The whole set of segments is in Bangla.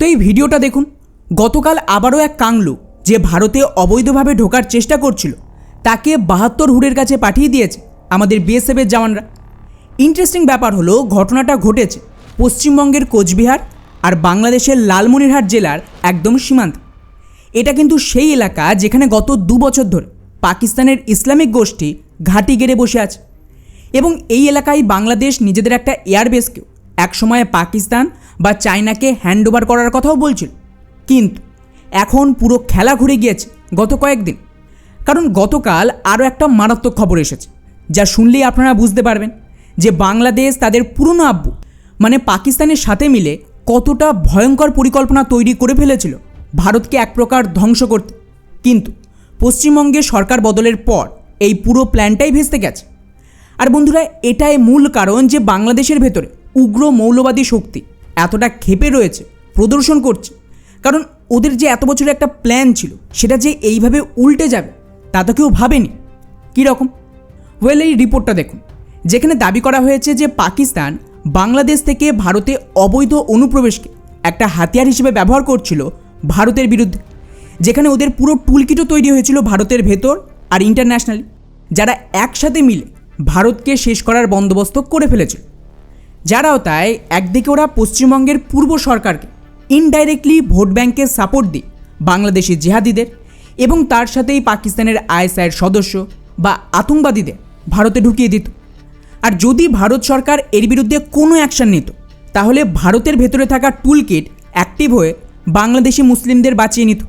তো এই ভিডিওটা দেখুন। গতকাল আবারও এক কাংলু যে ভারতে অবৈধভাবে ঢোকার চেষ্টা করছিল তাকে 72 হুডের কাছে পাঠিয়ে দিয়েছে আমাদের বিএসএফের জওয়ানরা। ইন্টারেস্টিং ব্যাপার হলো ঘটনাটা ঘটেছে পশ্চিমবঙ্গের কোচবিহার আর বাংলাদেশের লালমনিরহাট জেলার একদম সীমান্ত। এটা কিন্তু সেই এলাকা যেখানে গত 2 বছর ধরে পাকিস্তানের ইসলামিক গোষ্ঠী ঘাঁটি গেড়ে বসে আছে এবং এই এলাকায় বাংলাদেশ নিজেদের একটা এয়ারবেসকেও একসময় পাকিস্তান বা চায়নাকে হ্যান্ডওভার করার কথাও বলছিল। কিন্তু এখন পুরো খেলা ঘুরে গিয়েছে গত কয়েকদিন, কারণ গতকাল আরও একটা মারাত্মক খবর এসেছে যা শুনলেই আপনারা বুঝতে পারবেন যে বাংলাদেশ তাদের পুরনো আব্বু মানে পাকিস্তানের সাথে মিলে কতটা ভয়ঙ্কর পরিকল্পনা তৈরি করে ফেলেছিল ভারতকে এক প্রকার ধ্বংস করতে। কিন্তু পশ্চিমবঙ্গে সরকার বদলের পর এই পুরো প্ল্যানটাই ভেস্তে গেছে। আর বন্ধুরা, এটাই মূল কারণ যে বাংলাদেশের ভেতরে উগ্র মৌলবাদী শক্তি এতটা ক্ষেপে রয়েছে, প্রদর্শন করছে, কারণ ওদের যে এত বছরের একটা প্ল্যান ছিল সেটা যে এইভাবে উল্টে যাবে তা তো কেউ ভাবেনি। কীরকম? ওয়েল, এই রিপোর্টটা দেখুন, যেখানে দাবি করা হয়েছে যে পাকিস্তান বাংলাদেশ থেকে ভারতে অবৈধ অনুপ্রবেশকে একটা হাতিয়ার হিসেবে ব্যবহার করছিল ভারতের বিরুদ্ধে, যেখানে ওদের পুরো টুলকিটও তৈরি হয়েছিল ভারতের ভেতর আর ইন্টারন্যাশনালি, যারা একসাথে মিলে ভারতকে শেষ করার বন্দোবস্ত করে ফেলেছিল। যারাও তাই একদিকে ওরা পশ্চিমবঙ্গের পূর্ব সরকারকে ইনডাইরেক্টলি ভোট ব্যাংকের সাপোর্ট দিয়ে বাংলাদেশি জিহাদিদের এবং তার সাথেই পাকিস্তানের আইএসআইয়ের সদস্য বা আতঙ্কবাদীদের ভারতে ঢুকিয়ে দিত। আর যদি ভারত সরকার এর বিরুদ্ধে কোনো অ্যাকশন নিত তাহলে ভারতের ভেতরে থাকা টুলকিট অ্যাক্টিভ হয়ে বাংলাদেশি মুসলিমদের বাঁচিয়ে নিত।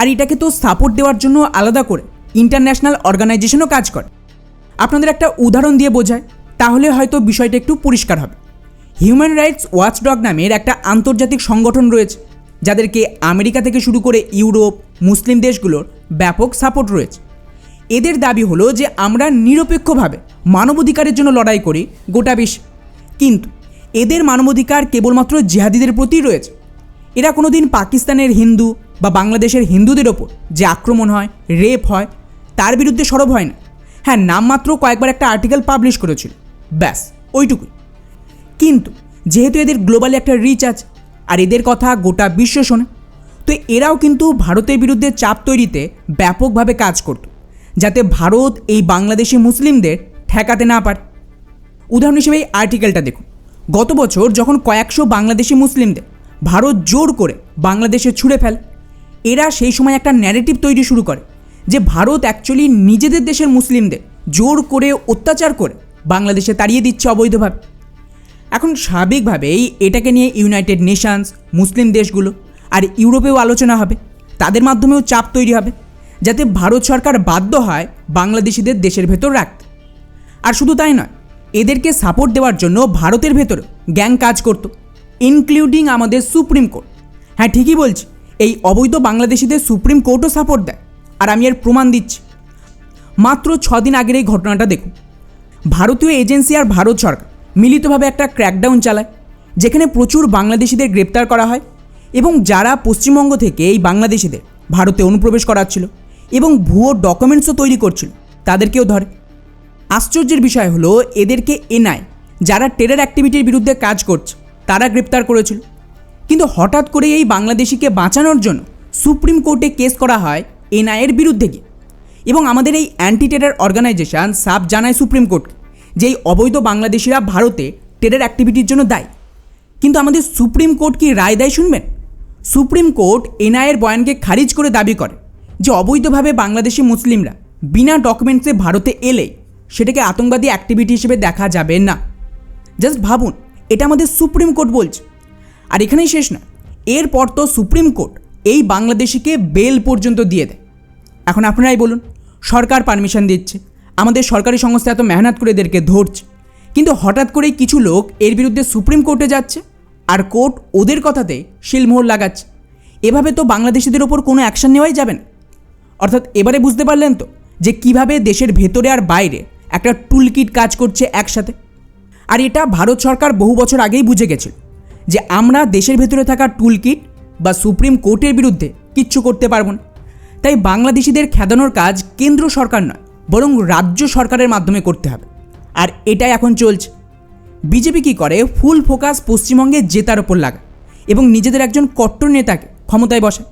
আর এটাকে তো সাপোর্ট দেওয়ার জন্য আলাদা করে ইন্টারন্যাশনাল অর্গানাইজেশনও কাজ করে। আপনাদের একটা উদাহরণ দিয়ে বোঝায় তাহলে হয়তো বিষয়টা একটু পরিষ্কার হবে। হিউম্যান রাইটস ওয়াচডগ নামের একটা আন্তর্জাতিক সংগঠন রয়েছে যাদেরকে আমেরিকা থেকে শুরু করে ইউরোপ, মুসলিম দেশগুলোর ব্যাপক সাপোর্ট রয়েছে। এদের দাবি হলো যে আমরা নিরপেক্ষভাবে মানবাধিকারের জন্য লড়াই করি গোটা বিশ্বে, কিন্তু এদের মানবাধিকার কেবলমাত্র জিহাদিদের প্রতি রয়েছে। এরা কোনোদিন পাকিস্তানের হিন্দু বা বাংলাদেশের হিন্দুদের ওপর যে আক্রমণ হয়, রেপ হয়, তার বিরুদ্ধে সরব হয় না। হ্যাঁ, নামমাত্র কয়েকবার একটা আর্টিকেল পাবলিশ করেছিল, ব্যাস ওইটুকুই। কিন্তু যেহেতু এদের গ্লোবালি একটা রিচ আছে আর এদের কথা গোটা বিশ্ব শোনে, তো এরাও কিন্তু ভারতের বিরুদ্ধে চাপ তৈরিতে ব্যাপকভাবে কাজ করত যাতে ভারত এই বাংলাদেশি মুসলিমদের ঠেকাতে না পারে। উদাহরণ হিসেবে এই আর্টিকেলটা দেখুন। গত বছর যখন কয়েকশো বাংলাদেশি মুসলিমদের ভারত জোর করে বাংলাদেশে ছুঁড়ে ফেলে, এরা সেই সময় একটা ন্যারেটিভ তৈরি শুরু করে যে ভারত অ্যাকচুয়ালি নিজেদের দেশের মুসলিমদের জোর করে অত্যাচার করে বাংলাদেশে তাড়িয়ে দিচ্ছে অবৈধভাবে। এখন স্বাভাবিকভাবেই এটাকে নিয়ে ইউনাইটেড নেশনস, মুসলিম দেশগুলো আর ইউরোপেও আলোচনা হবে, তাদের মাধ্যমেও চাপ তৈরি হবে যাতে ভারত সরকার বাধ্য হয় বাংলাদেশিদের দেশের ভেতর রাখতে। আর শুধু তাই নয়, এদেরকে সাপোর্ট দেওয়ার জন্য ভারতের ভেতরে গ্যাং কাজ করত, ইনক্লুডিং আমাদের সুপ্রিম কোর্ট। হ্যাঁ, ঠিকই বলছি, এই অবৈধ বাংলাদেশিদের সুপ্রিম কোর্টও সাপোর্ট দেয়। আর আমি এর প্রমাণ দিচ্ছি। মাত্র 6 দিন আগের এই ঘটনাটা দেখুন। ভারতীয় এজেন্সি আর ভারত সরকার মিলিতভাবে একটা ক্র্যাকডাউন চালায় যেখানে প্রচুর বাংলাদেশিদের গ্রেপ্তার করা হয় এবং যারা পশ্চিমবঙ্গ থেকে এই বাংলাদেশিদের ভারতে অনুপ্রবেশ করাচ্ছিল এবং ভুয়ো ডকুমেন্টসও তৈরি করছিল তাদেরকেও ধরে। আশ্চর্যের বিষয় হলো এদেরকে এনআই, যারা টেরর অ্যাক্টিভিটির বিরুদ্ধে কাজ করছে, তারা গ্রেপ্তার করেছিল। কিন্তু হঠাৎ করে এই বাংলাদেশিকে বাঁচানোর জন্য সুপ্রিম কোর্টে কেস করা হয় এনআইয়ের বিরুদ্ধে গিয়ে, এবং আমাদের এই অ্যান্টি টেরর অর্গানাইজেশন সাফ জানায় সুপ্রিম কোর্টকে যে এই অবৈধ বাংলাদেশিরা ভারতে টেরর অ্যাক্টিভিটির জন্য দায়ী। কিন্তু আমাদের সুপ্রিম কোর্ট কি রায় দেয় শুনবেন? সুপ্রিম কোর্ট এনআইয়ের বয়ানকে খারিজ করে দাবি করে যে অবৈধভাবে বাংলাদেশি মুসলিমরা বিনা ডকুমেন্টসে ভারতে এলেই সেটাকে আতঙ্কবাদী অ্যাক্টিভিটি হিসেবে দেখা যাবে না। জাস্ট ভাবুন, এটা আমাদের সুপ্রিম কোর্ট বলছে। আর এখানেই শেষ না, এরপর তো সুপ্রিম কোর্ট এই বাংলাদেশিকে বেল পর্যন্ত দিয়ে দেয়। এখন আপনারাই বলুন, সরকার পারমিশন দিচ্ছে, আমাদের সরকারি সংস্থা এত মেহনত করে এদেরকে ধরছে, কিন্তু হঠাৎ করেই কিছু লোক এর বিরুদ্ধে সুপ্রিম কোর্টে যাচ্ছে আর কোর্ট ওদের কথাতে শিলমোহর লাগাচ্ছে। এভাবে তো বাংলাদেশিদের ওপর কোনো অ্যাকশন নেওয়াই যাবে না। অর্থাৎ এবারে বুঝতে পারলেন তো যে কিভাবে দেশের ভেতরে আর বাইরে একটা টুলকিট কাজ করছে একসাথে। আর এটা ভারত সরকার বহু বছর আগেই বুঝে গেছিল যে আমরা দেশের ভেতরে থাকা টুলকিট বা সুপ্রিম কোর্টের বিরুদ্ধে কিচ্ছু করতে পারবো না। তাই বাংলাদেশিদের খেদানোর কাজ কেন্দ্র সরকার নয়, বরং রাজ্য সরকারের মাধ্যমে করতে হবে। আর এটাই এখন চলছে। বিজেপি কী করে, ফুল ফোকাস পশ্চিমবঙ্গে জেতার ওপর লাগায় এবং নিজেদের একজন কট্টর নেতাকে ক্ষমতায় বসায়।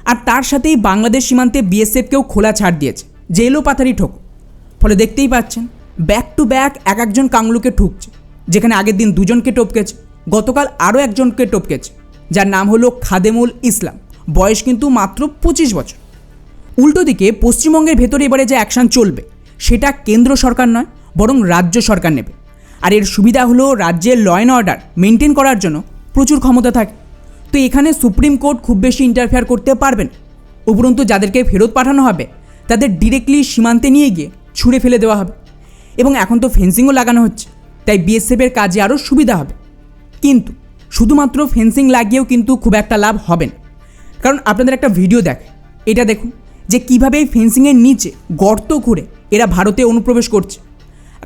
আর তার সাথেই বাংলাদেশ সীমান্তে বিএসএফকেও খোলা ছাড় দিয়েছে, জেলও পাথারি ঠোকো। ফলে দেখতেই পাচ্ছেন ব্যাক টু ব্যাক এক একজন কাংলুকে ঠুকছে। যেখানে আগের দিন দুজনকে টপকেছে, গতকাল আরও একজনকে টপকেছে, যার নাম হলো খাদেমুল ইসলাম। বয়স কিন্তু মাত্র 25 বছর। উল্টো দিকে পশ্চিমবঙ্গের ভেতরে এবারে যে অ্যাকশান চলবে সেটা কেন্দ্র সরকার নয়, বরং রাজ্য সরকার নেবে। আর এর সুবিধা হলো রাজ্যের ল অ্যান্ড অর্ডার মেনটেন করার জন্য প্রচুর ক্ষমতা থাকে। তো এখানে সুপ্রিম কোর্ট খুব বেশি ইন্টারফেয়ার করতে পারবেন। উপরন্তু যাদেরকে ফেরত পাঠানো হবে তাদের ডিরেক্টলি সীমান্তে নিয়ে গিয়ে ছুঁড়ে ফেলে দেওয়া হবে। এবং এখন তো ফেন্সিংও লাগানো হচ্ছে, তাই বিএসএফের কাজে আরও সুবিধা হবে। কিন্তু শুধুমাত্র ফেন্সিং লাগিয়েও কিন্তু খুব একটা লাভ হবে না। কারণ আপনাদের একটা ভিডিও দেখে, এটা দেখুন যে কীভাবে এই ফেন্সিংয়ের নিচে গর্ত খুঁড়ে এরা ভারতে অনুপ্রবেশ করছে।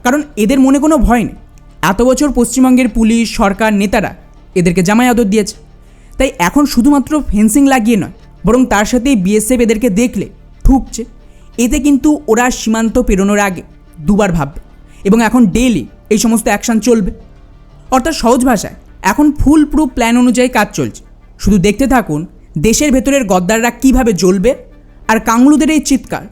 কারণ এদের মনে কোনো ভয় নেই। এত বছর পশ্চিমবঙ্গের পুলিশ, সরকার, নেতারা এদেরকে জামাই আদর দিয়েছে। তাই এখন শুধুমাত্র ফেন্সিং লাগিয়ে নয়, বরং তার সাথেই বিএসএফ এদেরকে দেখলে ঠুকছে। এতে কিন্তু ওরা সীমান্ত পেরোনোর আগে দুবার ভাববে। এবং এখন ডেইলি এই সমস্ত অ্যাকশান চলবে। অর্থাৎ সহজ ভাষায় এখন ফুল প্রুফ প্ল্যান অনুযায়ী কাজ চলছে। শুধু দেখতে থাকুন দেশের ভেতরের গদ্দাররা কীভাবে জ্বলবে আর কাংলুদের এই চিৎকার।